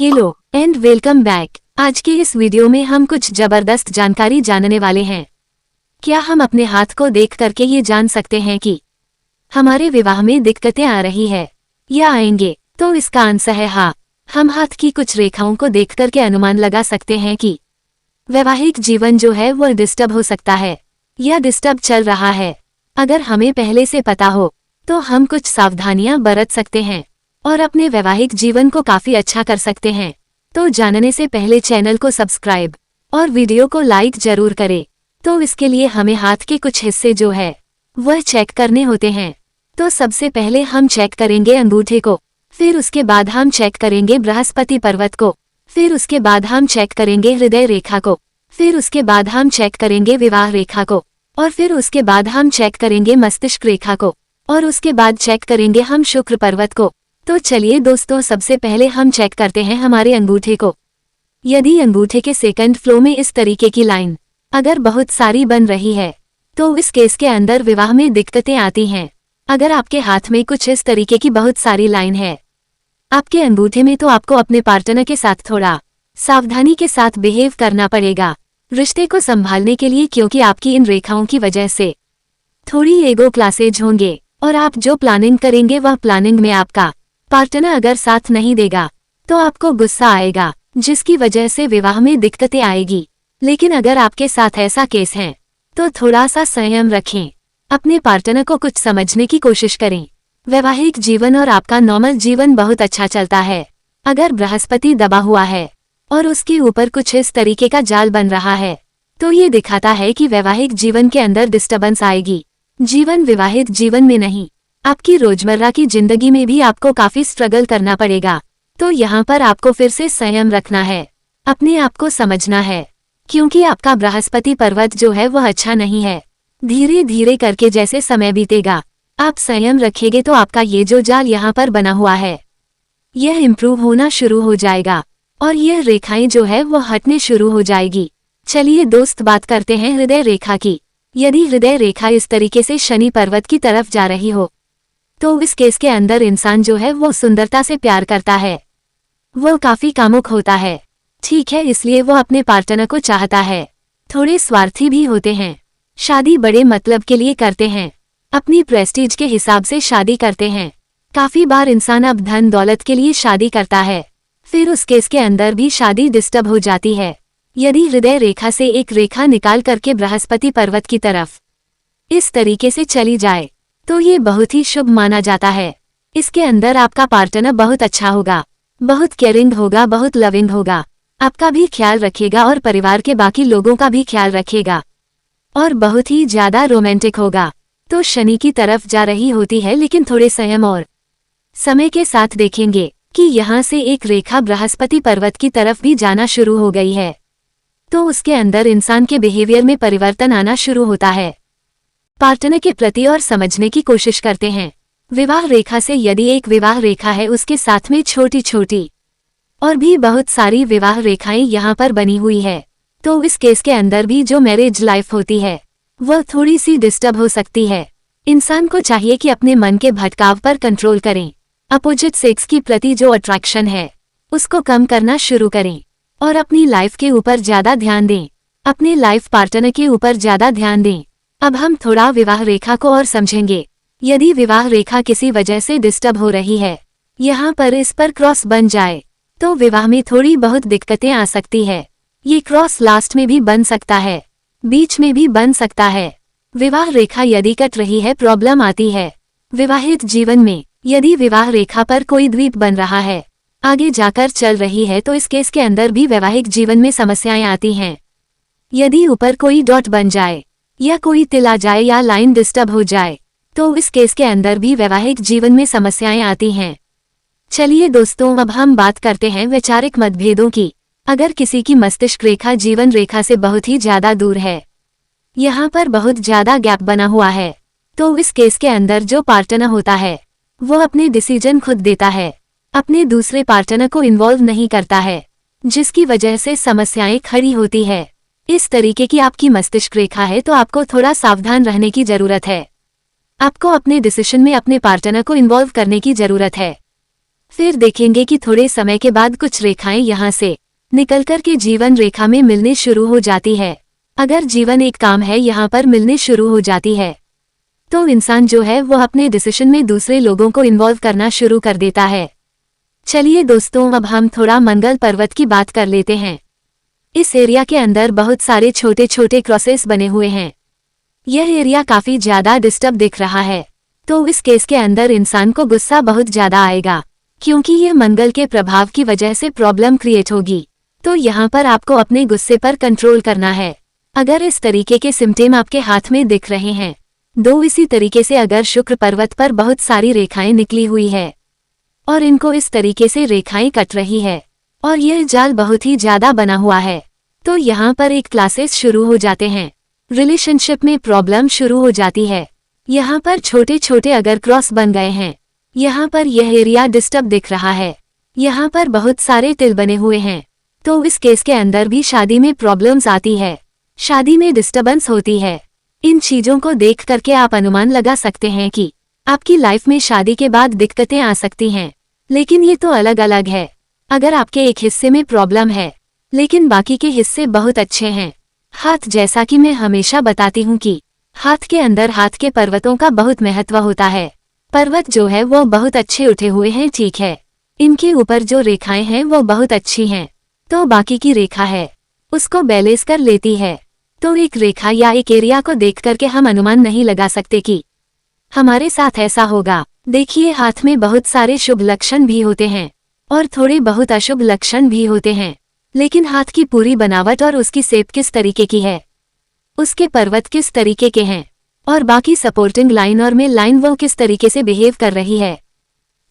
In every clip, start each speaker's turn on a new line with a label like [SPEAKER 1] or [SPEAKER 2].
[SPEAKER 1] Hello and welcome back. आज के इस वीडियो में हम कुछ जबरदस्त जानकारी जानने वाले हैं। क्या हम अपने हाथ को देख करके ये जान सकते हैं कि हमारे विवाह में दिक्कतें आ रही है या आएंगे? तो इसका आंसर है हाँ। हम हाथ की कुछ रेखाओं को देख करके अनुमान लगा सकते हैं कि वैवाहिक जीवन जो है वो डिस्टर्ब हो सकता है या डिस्टर्ब चल रहा है। अगर हमें पहले से पता हो तो हम कुछ सावधानियां बरत सकते हैं और अपने वैवाहिक जीवन को काफी अच्छा कर सकते हैं। तो जानने से पहले चैनल को सब्सक्राइब और वीडियो को लाइक जरूर करें। तो इसके लिए हमें हाथ के कुछ हिस्से जो है वह चेक करने होते हैं। तो सबसे पहले हम चेक करेंगे अंगूठे को, फिर उसके बाद हम चेक करेंगे बृहस्पति पर्वत को, फिर उसके बाद हम चेक करेंगे हृदय रेखा को, फिर उसके बाद हम चेक करेंगे विवाह रेखा को, और फिर उसके बाद हम चेक करेंगे मस्तिष्क रेखा को, और उसके बाद चेक करेंगे हम शुक्र पर्वत को। तो चलिए दोस्तों, सबसे पहले हम चेक करते हैं हमारे अंगूठे को। यदि अंगूठे के सेकंड फ्लो में इस तरीके की लाइन अगर बहुत सारी बन रही है तो इस केस के अंदर विवाह में दिक्कतें आती हैं। अगर आपके हाथ में कुछ इस तरीके की बहुत सारी लाइन है आपके अंगूठे में, तो आपको अपने पार्टनर के साथ थोड़ा सावधानी के साथ बिहेव करना पड़ेगा रिश्ते को संभालने के लिए, क्योंकि आपकी इन रेखाओं की वजह से थोड़ी ईगो क्लासेज होंगे और आप जो प्लानिंग करेंगे वह प्लानिंग में आपका पार्टनर अगर साथ नहीं देगा तो आपको गुस्सा आएगा, जिसकी वजह से विवाह में दिक्कतें आएगी। लेकिन अगर आपके साथ ऐसा केस है तो थोड़ा सा संयम रखें, अपने पार्टनर को कुछ समझने की कोशिश करें। वैवाहिक जीवन और आपका नॉर्मल जीवन बहुत अच्छा चलता है। अगर बृहस्पति दबा हुआ है और उसके ऊपर कुछ इस तरीके का जाल बन रहा है तो ये दिखाता है कि वैवाहिक जीवन के अंदर डिस्टर्बेंस आएगी। जीवन विवाहित जीवन में नहीं, आपकी रोजमर्रा की जिंदगी में भी आपको काफी स्ट्रगल करना पड़ेगा। तो यहाँ पर आपको फिर से संयम रखना है, अपने आप को समझना है, क्योंकि आपका बृहस्पति पर्वत जो है वह अच्छा नहीं है। धीरे धीरे करके जैसे समय बीतेगा आप संयम रखेंगे तो आपका ये जो जाल यहाँ पर बना हुआ है यह इम्प्रूव होना शुरू हो जाएगा और यह रेखाएं जो है वो हटने शुरू हो जाएगी। चलिए दोस्त, बात करते हैं हृदय रेखा की। यदि हृदय रेखा इस तरीके से शनि पर्वत की तरफ जा रही हो तो इस केस के अंदर इंसान जो है वो सुंदरता से प्यार करता है, वो काफी कामुक होता है, ठीक है, इसलिए वो अपने पार्टनर को चाहता है। थोड़े स्वार्थी भी होते हैं, शादी बड़े मतलब के लिए करते हैं, अपनी प्रेस्टीज के हिसाब से शादी करते हैं। काफी बार इंसान अब धन दौलत के लिए शादी करता है, फिर उस केस के अंदर भी शादी डिस्टर्ब हो जाती है। यदि हृदय रेखा से एक रेखा निकाल करके बृहस्पति पर्वत की तरफ इस तरीके से चली जाए तो ये बहुत ही शुभ माना जाता है। इसके अंदर आपका पार्टनर बहुत अच्छा होगा, बहुत केयरिंग होगा, बहुत लविंग होगा, आपका भी ख्याल रखेगा और परिवार के बाकी लोगों का भी ख्याल रखेगा और बहुत ही ज्यादा रोमांटिक होगा। तो शनि की तरफ जा रही होती है, लेकिन थोड़े संयम और समय के साथ देखेंगे कि यहाँ से एक रेखा बृहस्पति पर्वत की तरफ भी जाना शुरू हो गई है तो उसके अंदर इंसान के बिहेवियर में परिवर्तन आना शुरू होता है। पार्टनर के प्रति और समझने की कोशिश करते हैं। विवाह रेखा से यदि एक विवाह रेखा है उसके साथ में छोटी छोटी और भी बहुत सारी विवाह रेखाएं यहाँ पर बनी हुई है तो इस केस के अंदर भी जो मैरिज लाइफ होती है वह थोड़ी सी डिस्टर्ब हो सकती है। इंसान को चाहिए कि अपने मन के भटकाव पर कंट्रोल करें, अपोजिट सेक्स की प्रति जो अट्रैक्शन है उसको कम करना शुरू करें और अपनी लाइफ के ऊपर ज्यादा ध्यान दें, अपने लाइफ पार्टनर के ऊपर ज्यादा ध्यान दें। अब हम थोड़ा विवाह रेखा को और समझेंगे। यदि विवाह रेखा किसी वजह से डिस्टर्ब हो रही है, यहाँ पर इस पर क्रॉस बन जाए तो विवाह में थोड़ी बहुत दिक्कतें आ सकती है। ये क्रॉस लास्ट में भी बन सकता है, बीच में भी बन सकता है। विवाह रेखा यदि कट रही है प्रॉब्लम आती है। विवाहित जीवन में यदि विवाह रेखा पर कोई द्वीप बन रहा है आगे जाकर चल रही है तो इस केस के अंदर भी वैवाहिक जीवन में समस्याएं आती हैं। यदि ऊपर कोई डॉट बन जाए या कोई तिल आ जाए या लाइन डिस्टर्ब हो जाए तो इस केस के अंदर भी वैवाहिक जीवन में समस्याएं आती हैं। चलिए दोस्तों, अब हम बात करते हैं वैचारिक मतभेदों की। अगर किसी की मस्तिष्क रेखा जीवन रेखा से बहुत ही ज्यादा दूर है, यहाँ पर बहुत ज्यादा गैप बना हुआ है, तो इस केस के अंदर जो पार्टनर होता है वो अपने डिसीजन खुद देता है, अपने दूसरे पार्टनर को इन्वॉल्व नहीं करता है, जिसकी वजह से समस्याएं खड़ी होती है। इस तरीके की आपकी मस्तिष्क रेखा है तो आपको थोड़ा सावधान रहने की जरूरत है। आपको अपने डिसीजन में अपने पार्टनर को इन्वॉल्व करने की जरूरत है। फिर देखेंगे कि थोड़े समय के बाद कुछ रेखाएं यहाँ से निकलकर के जीवन रेखा में मिलने शुरू हो जाती है। अगर जीवन एक काम है यहाँ पर मिलने शुरू हो जाती है तो इंसान जो है वो अपने डिसीजन में दूसरे लोगों को इन्वॉल्व करना शुरू कर देता है। चलिए दोस्तों, अब हम थोड़ा मंगल पर्वत की बात कर लेते हैं। इस एरिया के अंदर बहुत सारे छोटे छोटे क्रॉसेस बने हुए हैं। यह एरिया काफी ज्यादा डिस्टर्ब दिख रहा है, तो इस केस के अंदर इंसान को गुस्सा बहुत ज्यादा आएगा, क्योंकि ये मंगल के प्रभाव की वजह से प्रॉब्लम क्रिएट होगी। तो यहाँ पर आपको अपने गुस्से पर कंट्रोल करना है। अगर इस तरीके के सिम्टम आपके हाथ में दिख रहे हैं, इसी तरीके से अगर शुक्र पर्वत पर बहुत सारी रेखाएं निकली हुई है और इनको इस तरीके से रेखाएं कट रही है और यह जाल बहुत ही ज्यादा बना हुआ है, तो यहाँ पर एक क्लासेस शुरू हो जाते हैं। रिलेशनशिप में प्रॉब्लम शुरू हो जाती है। यहाँ पर छोटे छोटे अगर क्रॉस बन गए हैं, यहाँ पर यह एरिया डिस्टर्ब दिख रहा है, यहाँ पर बहुत सारे तिल बने हुए हैं, तो इस केस के अंदर भी शादी में प्रॉब्लम्स आती है, शादी में डिस्टर्बेंस होती है। इन चीजों को देख करके आप अनुमान लगा सकते हैं कि आपकी लाइफ में शादी के बाद दिक्कतें आ सकती हैं, लेकिन ये तो अलग अलग है। अगर आपके एक हिस्से में प्रॉब्लम है लेकिन बाकी के हिस्से बहुत अच्छे हैं। हाथ, जैसा कि मैं हमेशा बताती हूँ कि हाथ के अंदर हाथ के पर्वतों का बहुत महत्व होता है। पर्वत जो है वो बहुत अच्छे उठे हुए हैं, ठीक है, इनके ऊपर जो रेखाएं हैं वो बहुत अच्छी हैं, तो बाकी की रेखा है उसको बैलेंस कर लेती है। तो एक रेखा या एक एरिया को देख करके हम अनुमान नहीं लगा सकते कि हमारे साथ ऐसा होगा। देखिए, हाथ में बहुत सारे शुभ लक्षण भी होते हैं और थोड़े बहुत अशुभ लक्षण भी होते हैं, लेकिन हाथ की पूरी बनावट और उसकी शेप किस तरीके की है, उसके पर्वत किस तरीके के हैं और बाकी सपोर्टिंग लाइन और मेल लाइन वो किस तरीके से बिहेव कर रही है,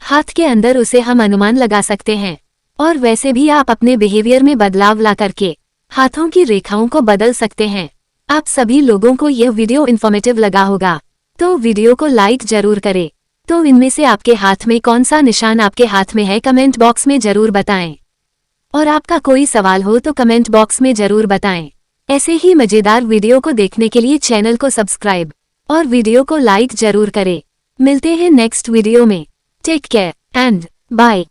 [SPEAKER 1] हाथ के अंदर उसे हम अनुमान लगा सकते हैं। और वैसे भी आप अपने बिहेवियर में बदलाव ला करके हाथों की रेखाओं को बदल सकते हैं। आप सभी लोगों को यह वीडियो इन्फॉर्मेटिव लगा होगा, तो वीडियो को लाइक जरूर करें। तो इनमें से आपके हाथ में कौन सा निशान आपके हाथ में है, कमेंट बॉक्स में जरूर बताएं। और आपका कोई सवाल हो तो कमेंट बॉक्स में जरूर बताएं। ऐसे ही मजेदार वीडियो को देखने के लिए चैनल को सब्सक्राइब और वीडियो को लाइक जरूर करें। मिलते हैं नेक्स्ट वीडियो में। Take care and bye.